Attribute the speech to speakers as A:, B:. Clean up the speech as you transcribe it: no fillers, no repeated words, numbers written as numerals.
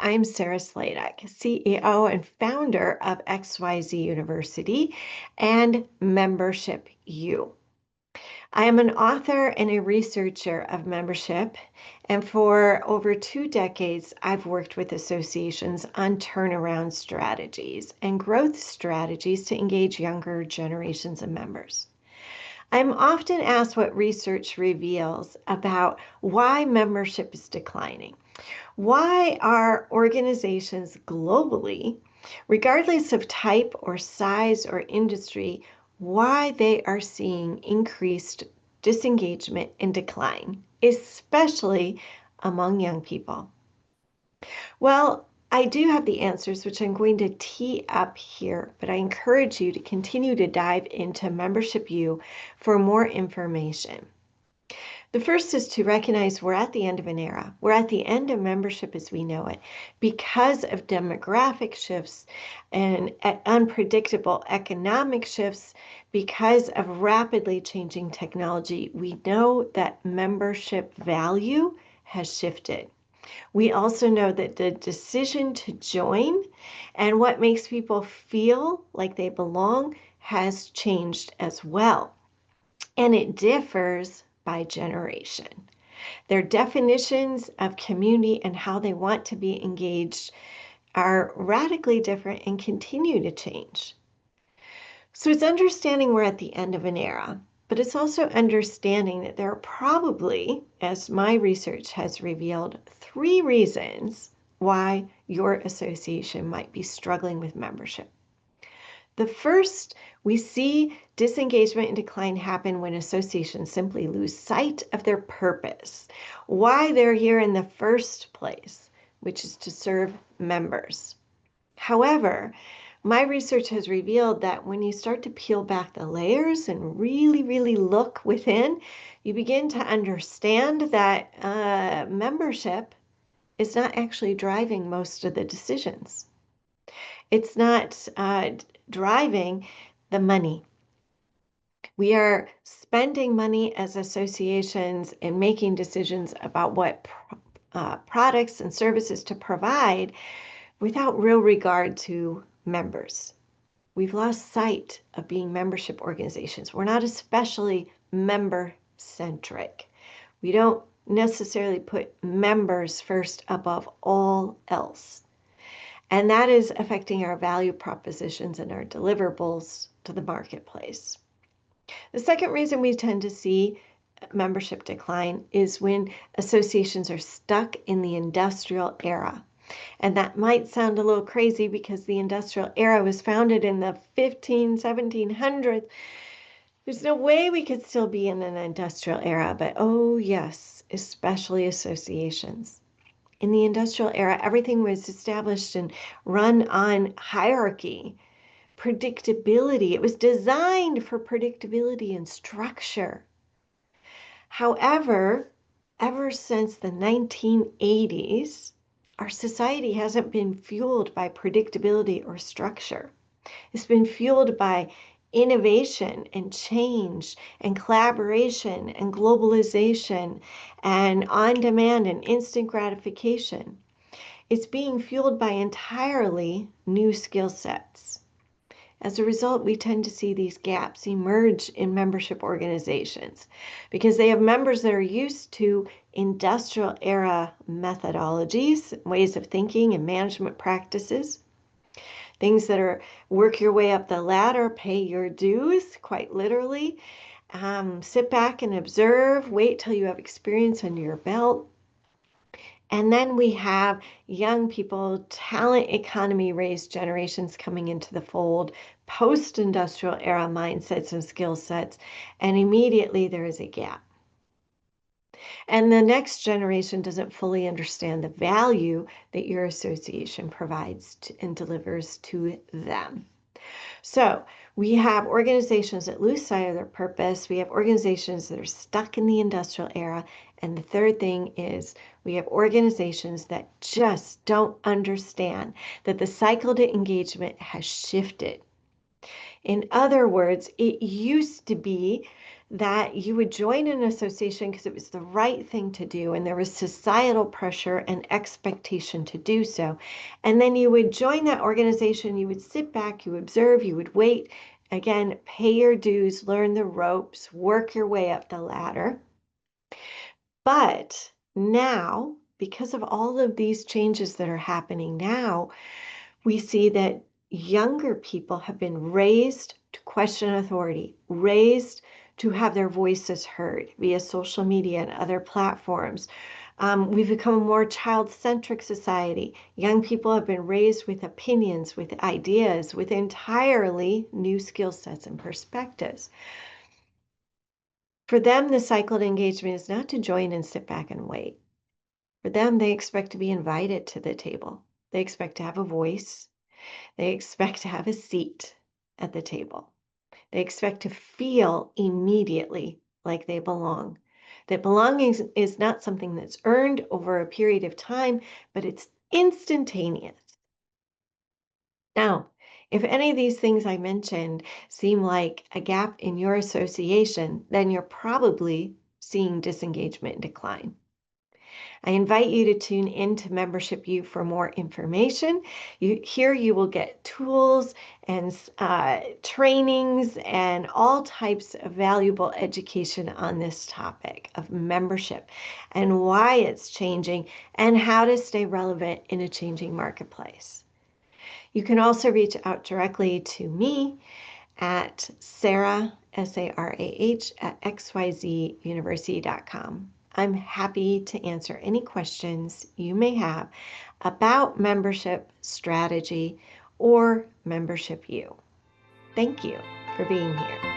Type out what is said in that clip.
A: I'm Sarah Sladek, CEO and founder of XYZ University and Membership U. I am an author and a researcher of membership, and for over 2 decades, I've worked with associations on turnaround strategies and growth strategies to engage younger generations of members. I'm often asked what research reveals about why membership is declining. Why are organizations globally, regardless of type or size or industry, why they are seeing increased disengagement and decline, especially among young people? Well, I do have the answers, which I'm going to tee up here, but I encourage you to continue to dive into Membership U for more information. The first is to recognize we're at the end of an era. We're at the end of membership as we know it because of demographic shifts and unpredictable economic shifts, because of rapidly changing technology. We know that membership value has shifted. We also know that the decision to join and what makes people feel like they belong has changed as well. And it differs by generation. Their definitions of community and how they want to be engaged are radically different and continue to change. So it's understanding we're at the end of an era, but it's also understanding that there are probably, as my research has revealed, 3 reasons why your association might be struggling with membership. The first, we see disengagement and decline happen when associations simply lose sight of their purpose, why they're here in the first place, which is to serve members. However, my research has revealed that when you start to peel back the layers and really look within, you begin to understand that membership is not actually driving most of the decisions. It's not driving the money. We are spending money as associations and making decisions about what products and services to provide without real regard to members. We've lost sight of being membership organizations. We're not especially member-centric. We don't necessarily put members first above all else. And that is affecting our value propositions and our deliverables to the marketplace. The second reason we tend to see membership decline is when associations are stuck in the industrial era. And that might sound a little crazy because the industrial era was founded in the 1700s. There's no way we could still be in an industrial era, but oh yes, especially associations. In the industrial era, everything was established and run on hierarchy, predictability. It was designed for predictability and structure. However, ever since the 1980s, our society hasn't been fueled by predictability or structure. It's been fueled by innovation and change and collaboration and globalization and on-demand and instant gratification. It's being fueled by entirely new skill sets. As a result, we tend to see these gaps emerge in membership organizations because they have members that are used to industrial era methodologies, ways of thinking and management practices. Things that are work your way up the ladder, pay your dues, quite literally. Sit back and observe, wait till you have experience under your belt. And then we have young people, talent economy raised generations coming into the fold, post-industrial era mindsets and skill sets, and immediately there is a gap. And the next generation doesn't fully understand the value that your association provides and delivers to them. So we have organizations that lose sight of their purpose. We have organizations that are stuck in the industrial era. And the third thing is we have organizations that just don't understand that the cycle to engagement has shifted. In other words, it used to be that you would join an association because it was the right thing to do and there was societal pressure and expectation to do so. And then you would join that organization, you would sit back, you observe, you would wait, again, pay your dues, learn the ropes, work your way up the ladder. But now, because of all of these changes that are happening now, we see that younger people have been raised to question authority, raised to have their voices heard via social media and other platforms. We've become a more child-centric society. Young people have been raised with opinions, with ideas, with entirely new skill sets and perspectives. For them, the cycled engagement is not to join and sit back and wait. For them, they expect to be invited to the table. They expect to have a voice. They expect to have a seat at the table. They expect to feel immediately like they belong. That belonging is not something that's earned over a period of time, but it's instantaneous. Now, if any of these things I mentioned seem like a gap in your association, then you're probably seeing disengagement and decline. I invite you to tune into Membership U for more information. Here you will get tools and trainings and all types of valuable education on this topic of membership and why it's changing and how to stay relevant in a changing marketplace. You can also reach out directly to me at Sarah, S-A-R-A-H, at xyzuniversity.com. I'm happy to answer any questions you may have about membership strategy or Membership U. Thank you for being here.